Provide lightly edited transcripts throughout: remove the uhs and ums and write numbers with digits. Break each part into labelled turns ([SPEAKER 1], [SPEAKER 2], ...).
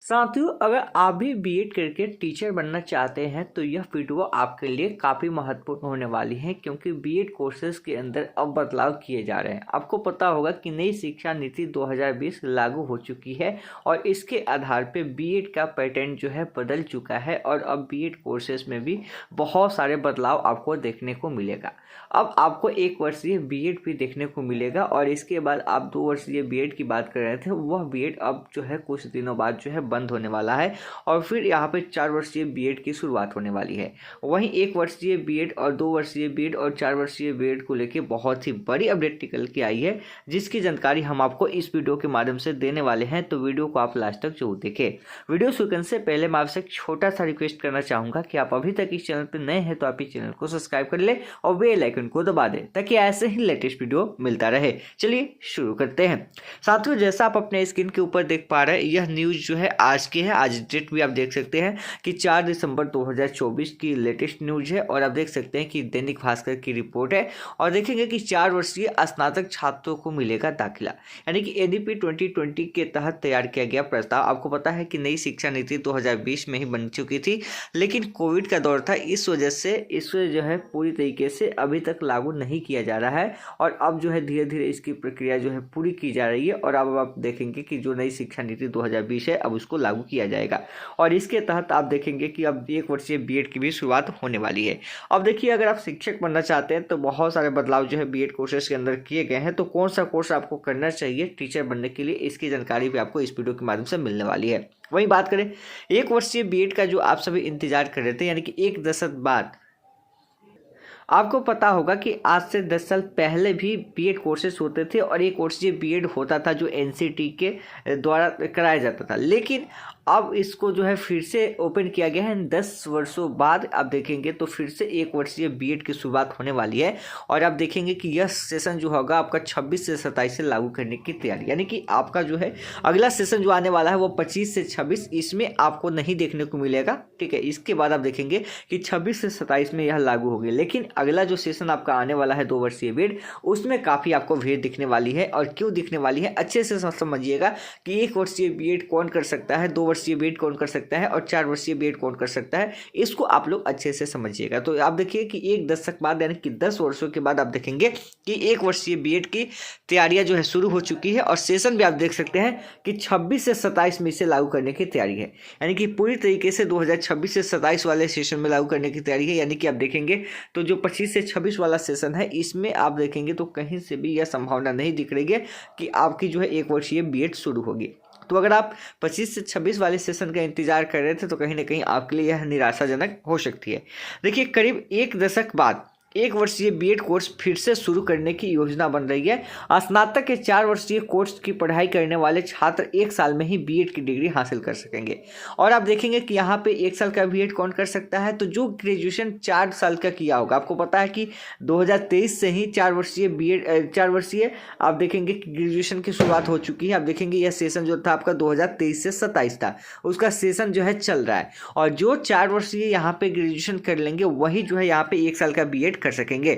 [SPEAKER 1] साथियों, अगर आप भी बीएड करके टीचर बनना चाहते हैं तो यह वीडियो आपके लिए काफ़ी महत्वपूर्ण होने वाली है, क्योंकि बीएड कोर्सेज के अंदर अब बदलाव किए जा रहे हैं। आपको पता होगा कि नई शिक्षा नीति 2020 लागू हो चुकी है और इसके आधार पे बीएड का पैटर्न जो है बदल चुका है और अब बीएड कोर्सेज में भी बहुत सारे बदलाव आपको देखने को मिलेगा। अब आपको 1 वर्षीय बीएड भी देखने को मिलेगा और इसके बाद आप 2 वर्षीय बीएड की बात कर रहे थे, वह बीएड अब जो है कुछ दिनों बाद जो है बंद होने वाला है और फिर यहाँ पे 4 वर्षीय बीएड की शुरुआत होने वाली है। वहीं 1 वर्षीय बीएड और 2 वर्षीय बीएड और 4 वर्षीय बीएड को लेकर बहुत ही बड़ी अपडेट निकल के आई है, जिसकी जानकारी हम आपको इस वीडियो के माध्यम से देने वाले हैं। तो वीडियो को आप लास्ट तक जरूर देखें। वीडियो शुरू करने से पहले मैं आपसे एक छोटा सा रिक्वेस्ट करना चाहूँगा कि आप अभी तक इस चैनल पर नए हैं तो आप इस चैनल को सब्सक्राइब कर ले और बेल आइकन को दबा दें, ताकि ऐसे ही लेटेस्ट वीडियो मिलता रहे। चलिए शुरू करते हैं। साथियों, जैसा आप अपने स्क्रीन के ऊपर देख पा रहे हैं, यह न्यूज़ जो है आज की है। आज डेट भी आप देख सकते हैं कि 4 दिसंबर 2024 की लेटेस्ट न्यूज़ है और आप देख सकते हैं कि दैनिक भास्कर की रिपोर्ट है और देखेंगे कि 4 वर्षीय स्नातक छात्रों को मिलेगा दाखिला, यानी कि एनईपी 2020 के तहत तैयार किया गया प्रस्ताव। आपको पता है कि नई शिक्षा नीति 2020 में ही बन चुकी थी, लेकिन कोविड का दौर था, इस वजह से इसे जो है पूरी तरीके से अभी तक लागू नहीं किया जा रहा है और अब जो है धीरे धीरे इसकी प्रक्रिया जो है पूरी की जा रही है और अब आप देखेंगे कि जो नई शिक्षा नीति 2020 है अब उसको लागू किया जाएगा और इसके तहत आप देखेंगे कि अब 1 वर्षीय बीएड की भी शुरुआत होने वाली है। अब देखिए, अगर आप शिक्षक बनना चाहते हैं तो बहुत सारे बदलाव जो है बीएड कोर्सेज के अंदर किए गए हैं। तो कौन सा कोर्स आपको करना चाहिए टीचर बनने के लिए, इसकी जानकारी भी आपको इस वीडियो के माध्यम से मिलने वाली है। वहीं बात करें 1 वर्षीय बीएड का, जो आप सभी इंतजार कर रहे थे, यानी कि 1 दशक बाद आपको पता होगा कि आज से 10 साल पहले भी बीएड कोर्सेज होते थे और 1 वर्षीय बीएड होता था जो एनसीटी के द्वारा कराया जाता था, लेकिन अब इसको जो है फिर से ओपन किया गया है। 10 वर्षों बाद आप देखेंगे तो फिर से 1 वर्षीय बीएड की शुरुआत होने वाली है और आप देखेंगे कि यह सेशन जो होगा आपका 26 से 27 से लागू करने की तैयारी, यानी कि आपका जो है अगला सेशन जो आने वाला है वो 25 से 26, इसमें आपको नहीं देखने को मिलेगा। ठीक है, इसके बाद आप देखेंगे कि 26 से 27 में यह लागू होगी, लेकिन अगला जो सेशन आपका आने वाला है 2 वर्षीय बीएड, उसमें काफ़ी आपको भीड़ दिखने वाली है। और क्यों दिखने वाली है, अच्छे से समझिएगा कि 1 वर्षीय बीएड कौन कर सकता है, 2 वर्षीय बीएड कौन कर सकता है और 4 वर्षीय बीएड कौन कर सकता है, इसको आप लोग अच्छे से समझिएगा। तो आप देखिए कि 1 दशक बाद, यानी कि 10 वर्षों के बाद आप देखेंगे कि 1 वर्षीय बीएड की तैयारियां जो है शुरू हो चुकी है और सेशन भी आप देख सकते हैं कि 26 से 27 में इसे लागू करने की तैयारी है, यानी कि पूरी तरीके से 2026 से 27 वाले सेशन में लागू करने की तैयारी है। यानी कि आप देखेंगे तो जो 25 से 26 वाला सेशन है, इसमें आप देखेंगे तो कहीं से भी यह संभावना नहीं दिख रही है कि आपकी जो है 1 वर्षीय बीएड शुरू होगी। तो अगर आप 25 से 26 वाले सेशन का इंतजार कर रहे थे तो कहीं ना कहीं आपके लिए यह निराशाजनक हो सकती है। देखिए, करीब 1 दशक बाद 1 वर्षीय बीएड कोर्स फिर से शुरू करने की योजना बन रही है। स्नातक के 4 वर्षीय कोर्स की पढ़ाई करने वाले छात्र 1 साल में ही बीएड की डिग्री हासिल कर सकेंगे और आप देखेंगे कि यहाँ पे 1 साल का बीएड कौन कर सकता है, तो जो ग्रेजुएशन 4 साल का किया होगा। आपको पता है कि 2023 से ही 4 वर्षीय बीएड 4 वर्षीय आप देखेंगे कि ग्रेजुएशन की शुरुआत हो चुकी है। आप देखेंगे यह सेशन जो था आपका 2023 से 27 था, उसका सेशन जो है चल रहा है और जो 4 वर्षीय यहाँ पे ग्रेजुएशन कर लेंगे वही जो है यहाँ पे 1 साल का बीएड कर सकेंगे।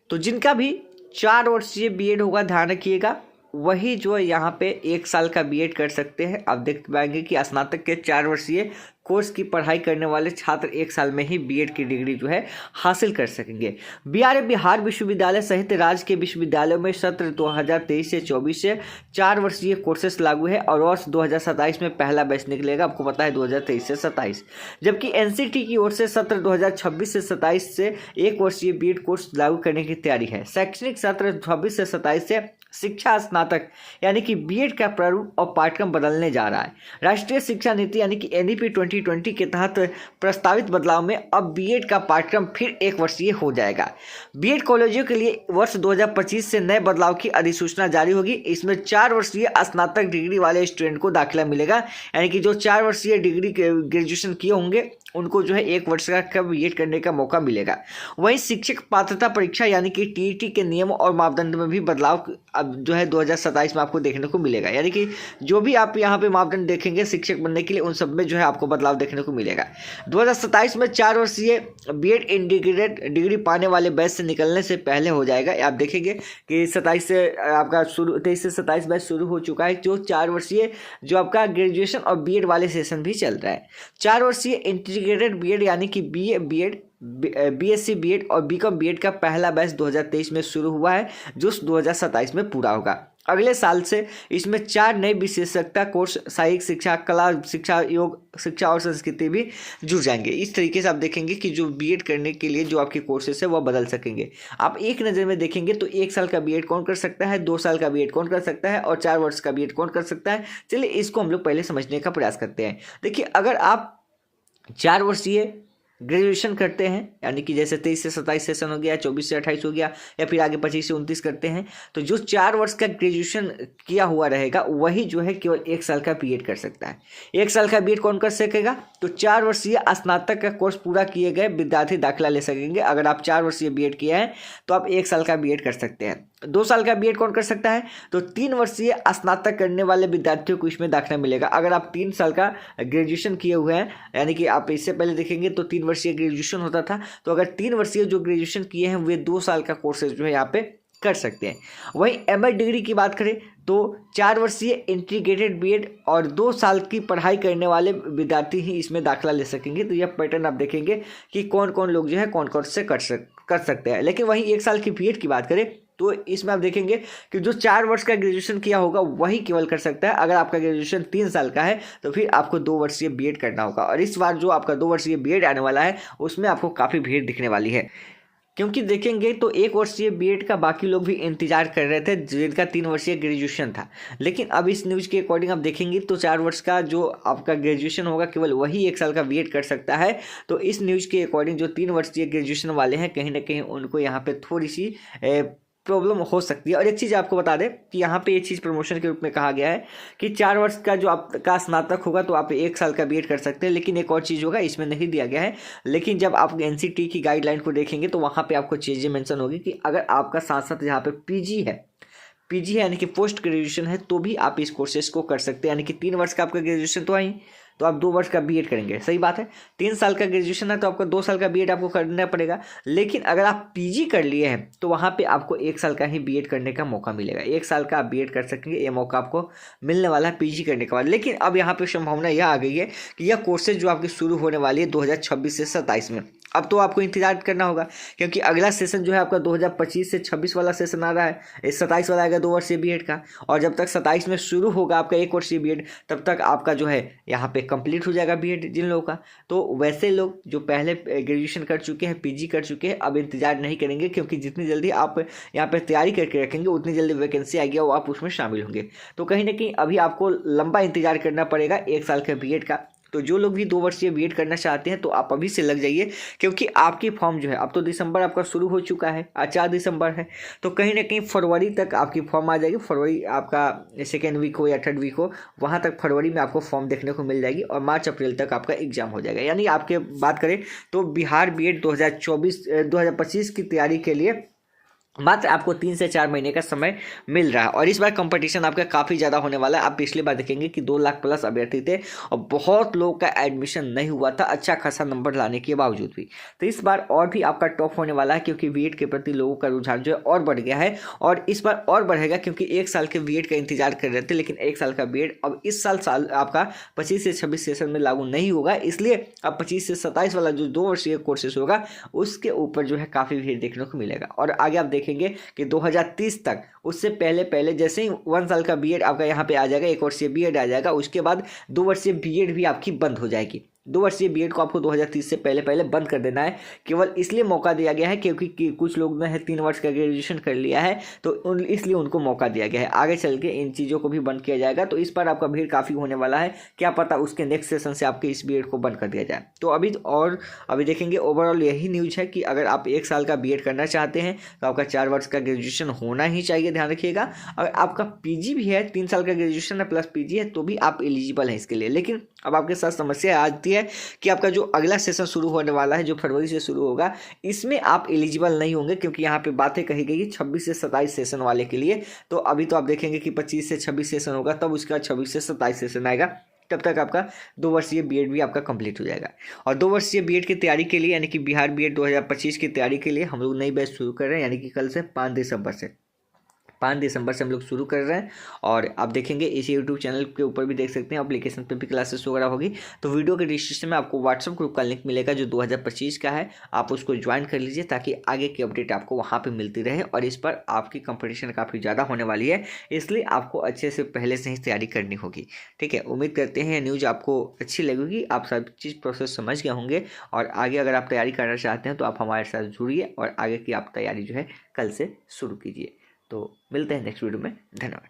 [SPEAKER 1] तो जिनका भी 4 वर्षीय बीएड होगा, ध्यान रखिएगा, वही जो है यहाँ पे 1 साल का बीएड कर सकते हैं। आप देख पाएंगे कि स्नातक के 4 वर्षीय कोर्स की पढ़ाई करने वाले छात्र 1 साल में ही बीएड की डिग्री जो है हासिल कर सकेंगे। बिहार विश्वविद्यालय सहित राज्य के विश्वविद्यालयों में सत्र 2023 से 24 से 4 वर्षीय कोर्सेस लागू है और वर्ष 2027 में पहला बैच निकलेगा। आपको पता है 2023 से 27, जबकि एनसीटी की ओर से सत्र 2026 से 27 से 1 वर्षीय बीएड कोर्स लागू करने की तैयारी है। शैक्षणिक सत्र 26 से 27 से शिक्षा स्नातक यानी कि बीएड का प्रारूप और पाठ्यक्रम बदलने जा रहा है। राष्ट्रीय शिक्षा नीति यानी कि एनईपी 2020 के तहत प्रस्तावित बदलाव में अब बीएड का पाठ्यक्रम फिर 1 वर्षीय हो जाएगा। बीएड कॉलेजों के लिए वर्ष 2025 से नए बदलाव की अधिसूचना जारी होगी। इसमें 4 वर्षीय स्नातक डिग्री वाले स्टूडेंट को दाखिला मिलेगा, यानी कि जो 4 वर्षीय डिग्री ग्रेजुएशन किए होंगे उनको जो है 1 वर्ष का बीएड करने का मौका मिलेगा। वहीं शिक्षक पात्रता परीक्षा यानी कि टीईटी के नियम और मापदंड में भी बदलाव अब जो है 2027 में आपको देखने को मिलेगा। यानी कि जो भी आप यहाँ पे मापदंड देखेंगे शिक्षक बनने के लिए, उन सब में जो है आपको बदलाव देखने को मिलेगा। 2027 में 4 वर्षीय बीएड इंटीग्रेटेड डिग्री पाने वाले बैच से निकलने से पहले हो जाएगा। आप देखेंगे कि 27 से आपका 23 से 27 बैच शुरू हो चुका है, जो 4 वर्षीय जो आपका ग्रेजुएशन और बीएड वाले सेशन भी चल रहा है। 4 वर्षीय इंटीग्रेटेड बीएड यानी कि बीए बीएड, बीएससी बीएड और बीकॉम बीएड का पहला बैच 2023 में शुरू हुआ है, जो 2027 में पूरा होगा। अगले साल से इसमें 4 नए विशेषज्ञता कोर्स साहित्य शिक्षा, कला शिक्षा, योग शिक्षा और संस्कृति भी जुड़ जाएंगे। इस तरीके से आप देखेंगे कि जो बीएड करने के लिए जो आपके कोर्सेस है वह बदल सकेंगे। आप एक नज़र में देखेंगे तो 1 साल का बीएड कौन कर सकता है, 2 साल का बीएड कौन कर सकता है और 4 वर्ष का बीएड कौन कर सकता है। चलिए इसको हम लोग पहले समझने का प्रयास करते हैं। देखिए, अगर आप 4 वर्षीय ग्रेजुएशन करते हैं, यानी कि जैसे 23 से 27 सेशन हो गया, 24 से 28 हो गया, या फिर आगे 25 से 29 करते हैं, तो जो 4 वर्ष का ग्रेजुएशन किया हुआ रहेगा वही जो है केवल 1 साल का बीएड कर सकता है। 1 साल का बीएड कौन कर सकेगा, तो 4 वर्षीय स्नातक का कोर्स पूरा किए गए विद्यार्थी दाखिला ले सकेंगे। अगर आप 4 वर्षीय बीएड किए हैं तो आप 1 साल का बीएड कर सकते हैं। 2 साल का बीएड कौन कर सकता है, तो 3 वर्षीय स्नातक करने वाले विद्यार्थियों को इसमें दाखिला मिलेगा। अगर आप 3 साल का ग्रेजुएशन किए हुए हैं, यानी कि आप इससे पहले देखेंगे तो 3 वर्षीय ग्रेजुएशन होता था, तो अगर 3 वर्षीय जो ग्रेजुएशन किए हैं वे 2 साल का कोर्सेज जो है यहाँ पे कर सकते हैं। वहीं एमएड डिग्री की बात करें तो 4 वर्षीय इंटीग्रेटेड बीएड और 2 साल की पढ़ाई करने वाले विद्यार्थी ही इसमें दाखिला ले सकेंगे। तो यह पैटर्न आप देखेंगे कि कौन कौन लोग जो है कौन कौन से कर सकते हैं। लेकिन वहीं 1 साल की बीएड की बात करें तो इसमें आप देखेंगे कि जो 4 वर्ष का ग्रेजुएशन किया होगा वही केवल कर सकता है। अगर आपका ग्रेजुएशन 3 साल का है तो फिर आपको 2 वर्षीय बीएड करना होगा। और इस बार जो आपका 2 वर्षीय बीएड आने वाला है उसमें आपको काफ़ी भीड़ दिखने वाली है, क्योंकि देखेंगे तो 1 वर्षीय बीएड का बाकी लोग भी इंतजार कर रहे थे जिनका 3 वर्षीय ग्रेजुएशन था। लेकिन अब इस न्यूज़ के अकॉर्डिंग आप देखेंगे तो 4 वर्ष का जो आपका ग्रेजुएशन होगा केवल वही 1 साल का बीएड कर सकता है। तो इस न्यूज़ के अकॉर्डिंग जो 3 वर्षीय ग्रेजुएशन वाले हैं कहीं ना कहीं उनको यहाँ पे थोड़ी सी प्रॉब्लम हो सकती है। और एक चीज़ आपको बता दें कि यहाँ पे ये चीज़ प्रमोशन के रूप में कहा गया है कि 4 वर्ष का जो आपका स्नातक होगा तो आप 1 साल का बीएड कर सकते हैं। लेकिन एक और चीज़ होगा, इसमें नहीं दिया गया है, लेकिन जब आप एनसीटी की गाइडलाइन को देखेंगे तो वहाँ पे आपको चीज़ें मेंशन होगी कि अगर आपका साथ साथ यहाँ पे पीजी है यानी कि पोस्ट ग्रेजुएशन है, तो भी आप इस कोर्सेज को कर सकते हैं। यानी कि 3 वर्ष का आपका ग्रेजुएशन तो आई, तो आप 2 वर्ष का बीएड करेंगे, सही बात है। 3 साल का ग्रेजुएशन है तो आपका 2 साल का बीएड आपको करना पड़ेगा। लेकिन अगर आप पीजी कर लिए हैं तो वहाँ पे आपको 1 साल का ही बीएड करने का मौका मिलेगा। 1 साल का आप बीएड कर सकेंगे, ये मौका आपको मिलने वाला है पीजी करने के बाद। लेकिन अब यहाँ पे संभावना यह आ गई है कि यह कोर्सेज जो आपकी शुरू होने वाली है 2026 से 27 में, अब तो आपको इंतजार करना होगा, क्योंकि अगला सेशन जो है आपका 2025 से 26 वाला सेशन आ रहा है। इस 27 वाला आएगा 2 वर्षीय बीएड का, और जब तक 27 में शुरू होगा आपका 1 वर्षीय बीएड, तब तक आपका जो है यहाँ पे कंप्लीट हो जाएगा बीएड जिन लोगों का। तो वैसे लोग जो पहले ग्रेजुएशन कर चुके हैं, पीजी कर चुके हैं, अब इंतजार नहीं करेंगे, क्योंकि जितनी जल्दी आप यहाँ पे तैयारी करके रखेंगे उतनी जल्दी वैकेंसी आएगी और आप उसमें शामिल होंगे। तो कहीं ना कहीं अभी आपको लंबा इंतजार करना पड़ेगा 1 साल के बीएड का। तो जो लोग भी 2 वर्षीय बीएड करना चाहते हैं तो आप अभी से लग जाइए, क्योंकि आपकी फॉर्म जो है अब तो दिसंबर आपका शुरू हो चुका है, आज 4 दिसंबर है, तो कहीं ना कहीं फरवरी तक आपकी फॉर्म आ जाएगी। फरवरी आपका 2nd वीक हो या 3rd वीक हो, वहाँ तक फरवरी में आपको फॉर्म देखने को मिल जाएगी, और मार्च अप्रैल तक आपका एग्जाम हो जाएगा। यानी आपके बात करें तो बिहार बीएड 2025 की तैयारी के लिए मात्र आपको 3 से 4 महीने का समय मिल रहा है। और इस बार कंपटीशन आपका काफ़ी ज़्यादा होने वाला है। आप पिछली बार देखेंगे कि 2 लाख प्लस अभ्यर्थी थे और बहुत लोगों का एडमिशन नहीं हुआ था अच्छा खासा नंबर लाने के बावजूद भी। तो इस बार और भी आपका टॉप होने वाला है, क्योंकि बीएड के प्रति लोगों का रुझान जो है और बढ़ गया है, और इस बार और बढ़ेगा, क्योंकि 1 साल के बीएड का इंतजार कर रहे थे, लेकिन 1 साल का बीएड अब इस साल आपका 25 से 26 सेशन में लागू नहीं होगा। इसलिए अब 25 से 27 वाला जो 2 वर्षीय कोर्सेस होगा उसके ऊपर जो है काफ़ी भीड़ देखने को मिलेगा। और आगे आप देखेंगे कि 2030 तक, उससे पहले जैसे ही 1 साल का बीएड आपका यहाँ पे आ जाएगा, 1 वर्षीय बीएड आ जाएगा, उसके बाद 2 वर्षीय बीएड भी आपकी बंद हो जाएगी। 2 वर्षीय बीएड को आपको 2030 से पहले बंद कर देना है। केवल इसलिए मौका दिया गया है क्योंकि कुछ लोग ने 3 वर्ष का ग्रेजुएशन कर लिया है, तो इसलिए उनको मौका दिया गया है। आगे चल के इन चीज़ों को भी बंद किया जाएगा। तो इस पर आपका भीड़ काफ़ी होने वाला है, क्या पता उसके नेक्स्ट सेशन से आपके इस बीएड को बंद कर दिया जाए। तो अभी देखेंगे ओवरऑल यही न्यूज़ है कि अगर आप 1 साल का बीएड करना चाहते हैं तो आपका 4 वर्ष का ग्रेजुएशन होना ही चाहिए ये ध्यान रखिएगा। अगर आपका पीजी भी है, 3 साल का ग्रेजुएशन है प्लस पीजी है, तो भी आप एलिजिबल हैं इसके लिए। लेकिन अब आपके साथ समस्या आती है कि आपका जो अगला सेशन शुरू होने वाला है, जो फरवरी से शुरू होगा, इसमें आप एलिजिबल नहीं होंगे, क्योंकि यहाँ पे बातें कही गई 26 से 27 सेशन वाले के लिए। तो अभी तो आप देखेंगे कि 25 से 26 सेशन होगा, तब उसके बाद 26 से 27 सेशन आएगा। तब तक आपका 2 वर्षीय बीएड भी आपका कंप्लीट हो जाएगा। और 2 वर्षीय बीएड की तैयारी के लिए, यानी कि बिहार बीएड 2025 की तैयारी के लिए हम लोग नई बैच शुरू कर रहे हैं, यानी कि कल से 5 दिसंबर से हम लोग शुरू कर रहे हैं। और आप देखेंगे इसी यूट्यूब चैनल के ऊपर भी देख सकते हैं, एप्लीकेशन पे भी क्लासेस वगैरह होगी। तो वीडियो के डिस्क्रिप्शन में आपको व्हाट्सएप ग्रुप का लिंक मिलेगा जो 2025 का है, आप उसको ज्वाइन कर लीजिए ताकि आगे की अपडेट आपको वहाँ पे मिलती रहे। और इस पर आपकी कंपटीशन काफ़ी ज़्यादा होने वाली है, इसलिए आपको अच्छे से पहले से ही तैयारी करनी होगी। ठीक है, उम्मीद करते हैं न्यूज़ आपको अच्छी लगेगी, आप सब चीज़ प्रोसेस समझ गए होंगे। और आगे अगर आप तैयारी करना चाहते हैं तो आप हमारे साथ जुड़िए और आगे की आप तैयारी जो है कल से शुरू कीजिए। तो मिलते हैं नेक्स्ट वीडियो में। धन्यवाद।